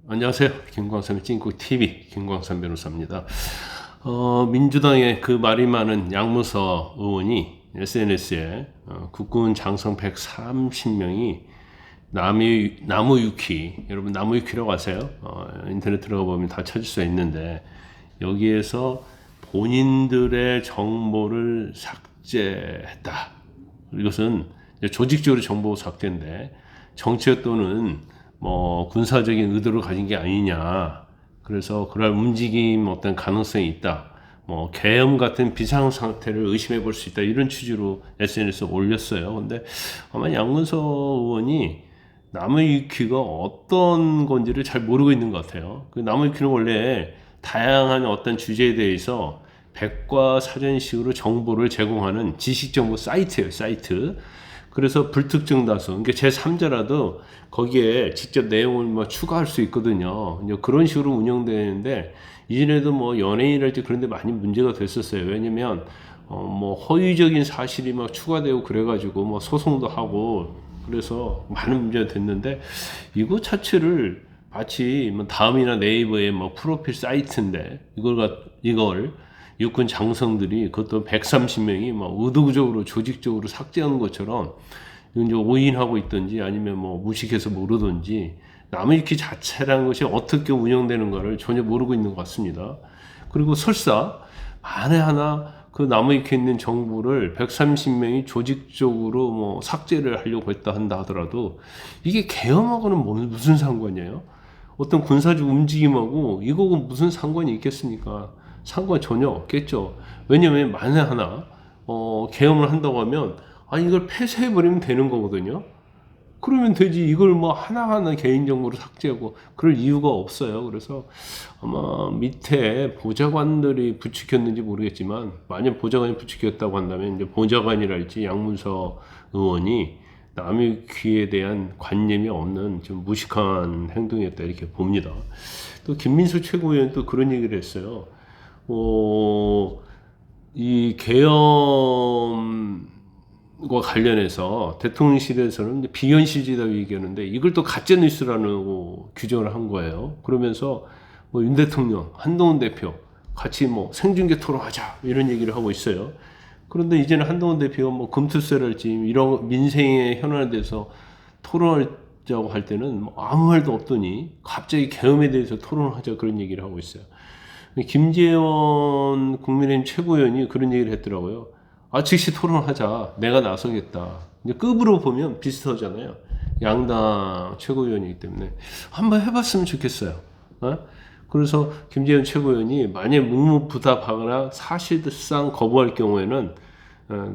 안녕하세요. 김광삼의 찐국TV 김광삼 변호사입니다. 민주당의 그 말이 많은 양문서 의원이 SNS에 국군 장성 130명이 나무 위키, 여러분 나무 위키라고 아세요? 인터넷 들어가 보면 다 찾을 수 있는데 여기에서 본인들의 정보를 삭제했다. 이것은 조직적으로 정보 삭제인데 정치적 또는 군사적인 의도를 가진 게 아니냐. 그래서 그럴 움직임 어떤 가능성이 있다. 계엄 같은 비상 상태를 의심해 볼 수 있다. 이런 취지로 SNS에 올렸어요. 근데 아마 양문서 의원이 나무위키가 어떤 건지를 잘 모르고 있는 것 같아요. 그 나무위키는 원래 다양한 어떤 주제에 대해서 백과사전식으로 정보를 제공하는 지식정보 사이트예요, 사이트. 그래서 불특정 다수, 그러니까 제3자라도 거기에 직접 내용을 추가할 수 있거든요. 이제 그런 식으로 운영되는데, 이전에도 연예인이랄지 그런 데 많이 문제가 됐었어요. 왜냐면, 허위적인 사실이 추가되고 그래가지고 소송도 하고, 그래서 많은 문제가 됐는데, 이거 자체를 마치 다음이나 네이버의 프로필 사이트인데, 이걸 육군 장성들이 그것도 130명이 의도적으로 조직적으로 삭제하는 것처럼 이제 오인하고 있든지 아니면 무식해서 모르든지 나무위키 자체라는 것이 어떻게 운영되는가를 전혀 모르고 있는 것 같습니다. 그리고 설사 만에 하나 그 나무위키에 있는 정보를 130명이 조직적으로 삭제를 하려고 한다 하더라도 이게 계엄하고는 무슨 상관이에요? 어떤 군사적 움직임하고 이거하고 무슨 상관이 있겠습니까? 상관 전혀 없겠죠. 왜냐면 만에 하나 계엄을 한다고 하면 이걸 폐쇄해버리면 되는 거거든요. 그러면 되지. 이걸 하나하나 개인정보로 삭제하고 그럴 이유가 없어요. 그래서 아마 밑에 보좌관들이 부추겼는지 모르겠지만 만약 보좌관이 부추겼다고 한다면 이제 보좌관이랄지 양문서 의원이 남의 귀에 대한 관념이 없는 좀 무식한 행동이었다 이렇게 봅니다. 또 김민수 최고위원 또 그런 얘기를 했어요. 이 계엄과 관련해서 대통령실에서는 비현실이라고 얘기하는데 이걸 또 가짜뉴스라는 규정을 한 거예요. 그러면서 윤 대통령, 한동훈 대표 같이 생중계 토론하자 이런 얘기를 하고 있어요. 그런데 이제는 한동훈 대표가 금투세랄지 이런 민생의 현안에 대해서 토론하자고 할 때는 아무 말도 없더니 갑자기 계엄에 대해서 토론하자 그런 얘기를 하고 있어요. 김재원 국민의힘 최고위원이 그런 얘기를 했더라고요. 즉시 토론하자. 내가 나서겠다. 이제 급으로 보면 비슷하잖아요. 양당 최고위원이기 때문에 한번 해봤으면 좋겠어요. 그래서 김재원 최고위원이 만약 묵묵부답하거나 사실상 거부할 경우에는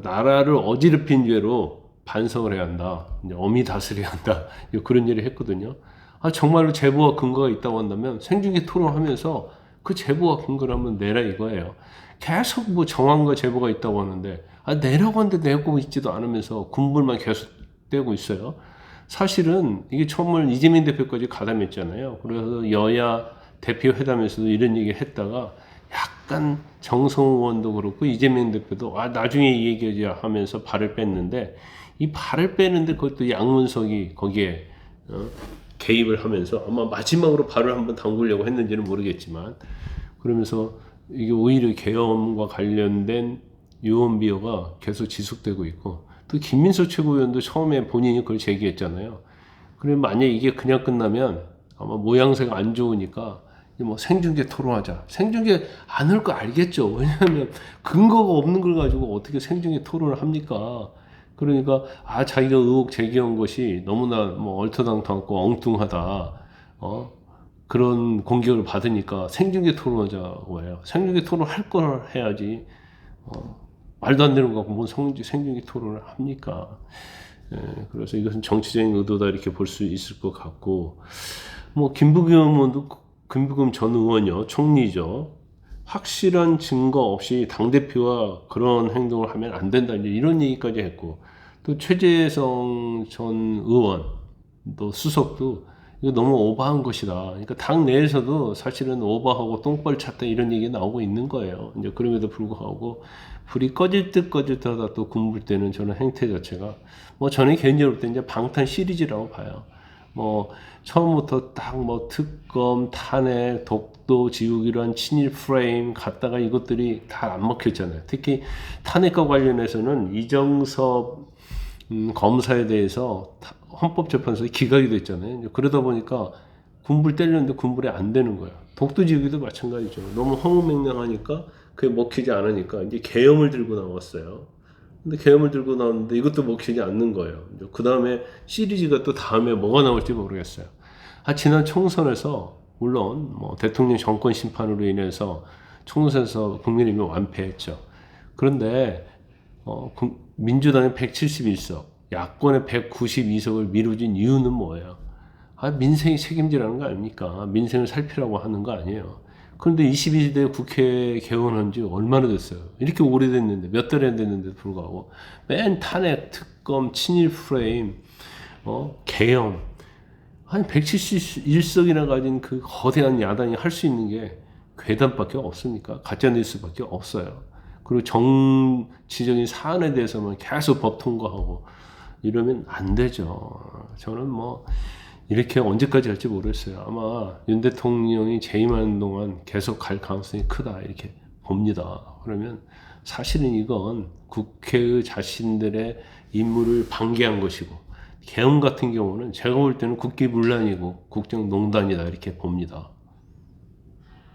나라를 어지럽힌 죄로 반성을 해야 한다. 이제 엄히 다스려야 한다. 그런 얘기를 했거든요. 정말로 제보와 근거가 있다고 한다면 생중계 토론하면서 그 제보와 근거를 한번 내라 이거예요. 계속 정황과 제보가 있다고 하는데 내라고 하는데 내고 있지도 않으면서 군불만 계속 떼고 있어요. 사실은 이게 처음을 이재명 대표까지 가담했잖아요. 그래서 여야 대표 회담에서도 이런 얘기 했다가 약간 정성 의원도 그렇고 이재명 대표도 나중에 이 얘기하자 하면서 발을 뺐는데 이 발을 빼는데 그것도 양문석이 거기에 개입을 하면서 아마 마지막으로 발을 한번 담그려고 했는지는 모르겠지만 그러면서 이게 오히려 계엄과 관련된 유언비어가 계속 지속되고 있고 또 김민수 최고위원도 처음에 본인이 그걸 제기했잖아요. 그러면 만약 이게 그냥 끝나면 아마 모양새가 안 좋으니까 생중계 토론하자. 생중계 안 할 거 알겠죠. 왜냐하면 근거가 없는 걸 가지고 어떻게 생중계 토론을 합니까? 그러니까 자기가 의혹 제기한 것이 너무나 얼토당토하고 엉뚱하다. 그런 공격을 받으니까 생중계 토론하자고 해요. 생중계 토론 할 걸 해야지. 말도 안 되는 거 갖고 뭔 생중계 토론을 합니까? 그래서 이것은 정치적인 의도다 이렇게 볼 수 있을 것 같고 김부겸 전 의원이요, 총리죠. 확실한 증거 없이 당대표와 그런 행동을 하면 안 된다. 이런 얘기까지 했고, 또 최재성 전 의원, 또 수석도 이거 너무 오버한 것이다. 그러니까 당 내에서도 사실은 오버하고 똥벌 찼다 이런 얘기 나오고 있는 거예요. 이제 그럼에도 불구하고 불이 꺼질 듯 하다 또 군불 때는 저는 행태 자체가 저는 개인적으로 볼 때 이제 방탄 시리즈라고 봐요. 뭐 처음부터 딱 뭐 특검, 탄핵, 독도, 지우기 이런 친일 프레임 갖다가 이것들이 다 안 먹혔잖아요. 특히 탄핵과 관련해서는 이정섭 검사에 대해서 헌법재판소에 기각이 됐잖아요. 그러다 보니까 군불 때렸는데 군불이 안 되는 거야. 독도 지우기도 마찬가지죠. 너무 허무맹랑하니까 그게 먹히지 않으니까 이제 계엄을 들고 나왔어요. 근데 계엄을 들고 나왔는데 이것도 먹히지 않는 거예요. 그 다음에 시리즈가 또 다음에 뭐가 나올지 모르겠어요. 지난 총선에서 물론 뭐 대통령 정권 심판으로 인해서 총선에서 국민의힘이 완패했죠. 그런데 민주당의 171석, 야권의 192석을 미루진 이유는 뭐예요? 민생이 책임지라는 거 아닙니까? 민생을 살피라고 하는 거 아니에요. 그런데 22대 국회 개원한 지 얼마나 됐어요? 이렇게 오래됐는데, 몇 달이 안 됐는데도 불구하고, 맨 탄핵, 특검, 친일 프레임, 개헌. 171석이나 가진 그 거대한 야당이 할 수 있는 게 괴담밖에 없습니까? 가짜뉴스밖에 없어요. 그리고 정치적인 사안에 대해서만 계속 법 통과하고 이러면 안 되죠. 저는 뭐 이렇게 언제까지 할지 모르겠어요. 아마 윤 대통령이 재임하는 동안 계속 갈 가능성이 크다 이렇게 봅니다. 그러면 사실은 이건 국회의 자신들의 임무를 방기한 것이고 계엄 같은 경우는 제가 볼 때는 국기문란이고 국정농단이다 이렇게 봅니다.